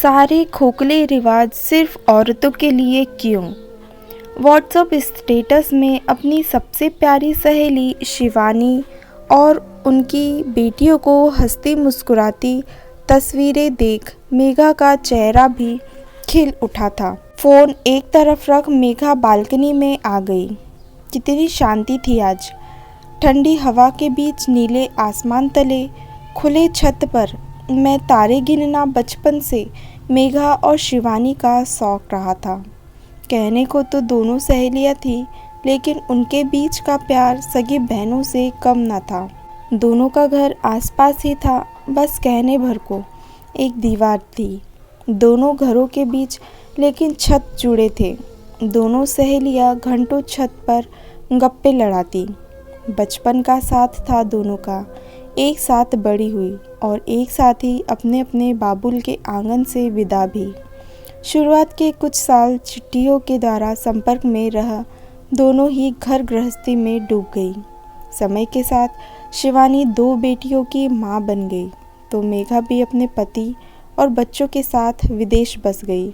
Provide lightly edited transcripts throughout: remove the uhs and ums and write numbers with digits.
सारे खोखले रिवाज सिर्फ औरतों के लिए क्यों? व्हाट्सएप स्टेटस में अपनी सबसे प्यारी सहेली शिवानी और उनकी बेटियों को हंसती मुस्कुराती तस्वीरें देख मेघा का चेहरा भी खिल उठा था। फ़ोन एक तरफ रख मेघा बालकनी में आ गई। कितनी शांति थी आज। ठंडी हवा के बीच नीले आसमान तले खुले छत पर मैं तारे गिनना बचपन से मेघा और शिवानी का शौक रहा था। कहने को तो दोनों सहेलियां थी, लेकिन उनके बीच का प्यार सगी बहनों से कम न था। दोनों का घर आसपास ही था, बस कहने भर को एक दीवार थी दोनों घरों के बीच, लेकिन छत जुड़े थे। दोनों सहेलियां घंटों छत पर गप्पे लड़ाती। बचपन का साथ था दोनों का, एक साथ बड़ी हुई और एक साथ ही अपने अपने बाबुल के आंगन से विदा भी। शुरुआत के कुछ साल चिट्ठियों के द्वारा संपर्क में रह दोनों ही घर गृहस्थी में डूब गई। समय के साथ शिवानी 2 बेटियों की मां बन गई, तो मेघा भी अपने पति और बच्चों के साथ विदेश बस गई।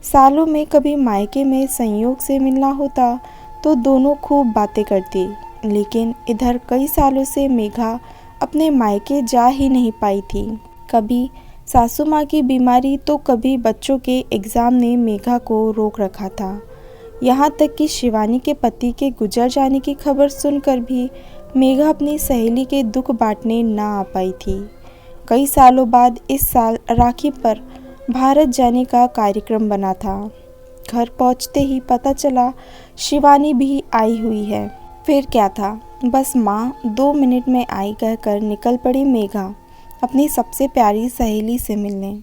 सालों में कभी मायके में संयोग से मिलना होता तो दोनों खूब बातें करती, लेकिन इधर कई सालों से मेघा अपने मायके जा ही नहीं पाई थी। कभी सासू माँ की बीमारी तो कभी बच्चों के एग्ज़ाम ने मेघा को रोक रखा था। यहाँ तक कि शिवानी के पति के गुजर जाने की खबर सुनकर भी मेघा अपनी सहेली के दुख बांटने ना आ पाई थी। कई सालों बाद इस साल राखी पर भारत जाने का कार्यक्रम बना था। घर पहुँचते ही पता चला शिवानी भी आई हुई है। फिर क्या था, बस माँ 2 मिनट में आई कहकर निकल पड़ी मेघा अपनी सबसे प्यारी सहेली से मिलने।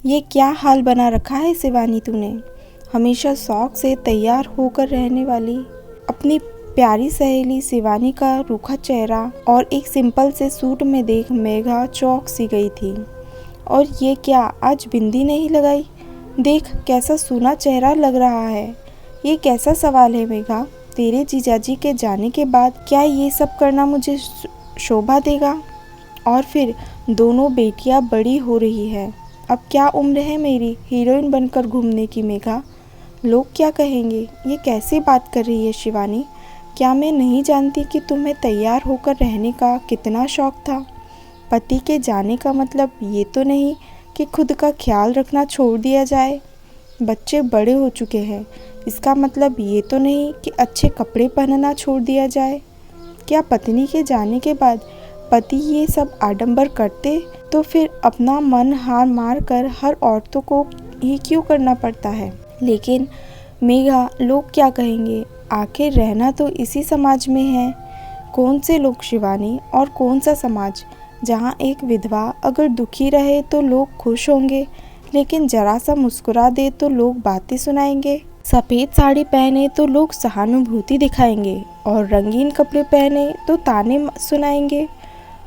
ये क्या हाल बना रखा है शिवानी तूने? हमेशा शौक से तैयार होकर रहने वाली अपनी प्यारी सहेली शिवानी का रूखा चेहरा और एक सिंपल से सूट में देख मेघा चौंक सी गई थी। और ये क्या, आज बिंदी नहीं लगाई? देख कैसा सूना चेहरा लग रहा है। ये कैसा सवाल है मेघा? तेरे जीजाजी के जाने के बाद क्या ये सब करना मुझे शोभा देगा? और फिर दोनों बेटियां बड़ी हो रही है। अब क्या उम्र है मेरी हीरोइन बनकर घूमने की मेघा? लोग क्या कहेंगे? ये कैसी बात कर रही है शिवानी? क्या मैं नहीं जानती कि तुम्हें तैयार होकर रहने का कितना शौक था? पति के जाने का मतलब ये तो नहीं कि खुद का ख्याल रखना छोड़ दिया जाए। बच्चे बड़े हो चुके हैं, इसका मतलब ये तो नहीं कि अच्छे कपड़े पहनना छोड़ दिया जाए। क्या पत्नी के जाने के बाद पति ये सब आडंबर करते तो फिर अपना मन हार मार कर हर औरतों को ही क्यों करना पड़ता है? लेकिन मेघा, लोग क्या कहेंगे? आखिर रहना तो इसी समाज में है। कौन से लोग शिवानी, और कौन सा समाज जहाँ एक विधवा अगर दुखी रहे तो लोग खुश होंगे, लेकिन जरा सा मुस्कुरा दे तो लोग बातें सुनाएंगे। सफ़ेद साड़ी पहने तो लोग सहानुभूति दिखाएंगे, और रंगीन कपड़े पहने तो ताने सुनाएंगे।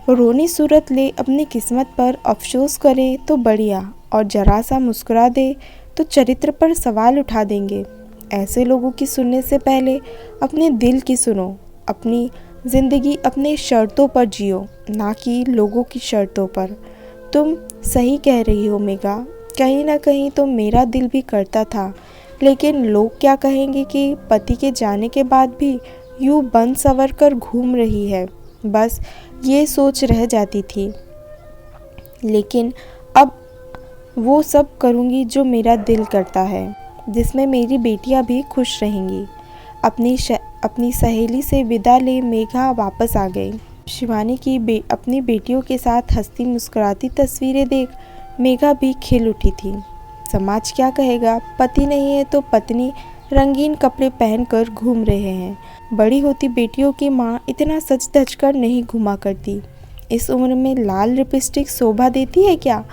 रोनी सूरत ले अपनी किस्मत पर अफसोस करे तो बढ़िया, और जरा सा मुस्कुरा दे तो चरित्र पर सवाल उठा देंगे। ऐसे लोगों की सुनने से पहले अपने दिल की सुनो। अपनी ज़िंदगी अपने शर्तों पर जियो, ना कि लोगों की शर्तों पर। तुम सही कह रही हो मेघा, कहीं ना कहीं तो मेरा दिल भी करता था, लेकिन लोग क्या कहेंगे कि पति के जाने के बाद भी यूँ बन संवर कर घूम रही है। बस ये सोच रह जाती थी। लेकिन अब वो सब करूँगी जो मेरा दिल करता है, जिसमें मेरी बेटियां भी खुश रहेंगी। अपनी सहेली से विदा ले मेघा वापस आ गई। शिवानी की अपनी बेटियों के साथ हंसती मुस्कुराती तस्वीरें देख मेघा भी खिल उठी थी। समाज क्या कहेगा? पति नहीं है तो पत्नी रंगीन कपड़े पहनकर घूम रहे हैं। बड़ी होती बेटियों की माँ इतना सज धज कर नहीं घुमा करती। इस उम्र में लाल लिपस्टिक शोभा देती है क्या?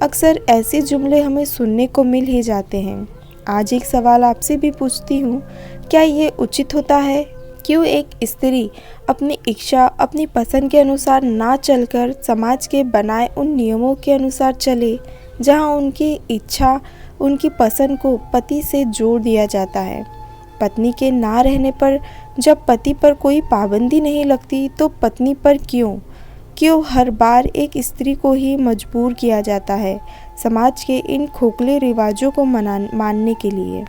अक्सर ऐसे जुमले हमें सुनने को मिल ही जाते हैं। आज एक सवाल आपसे भी पूछती हूँ, क्या ये उचित होता है? क्यों एक स्त्री अपनी इच्छा, अपनी पसंद के अनुसार ना चलकर समाज के बनाए उन नियमों के अनुसार चले, जहाँ उनकी इच्छा, उनकी पसंद को पति से जोड़ दिया जाता है? पत्नी के ना रहने पर जब पति पर कोई पाबंदी नहीं लगती तो पत्नी पर क्यों? क्यों हर बार एक स्त्री को ही मजबूर किया जाता है समाज के इन खोखले रिवाजों को मानने के लिए।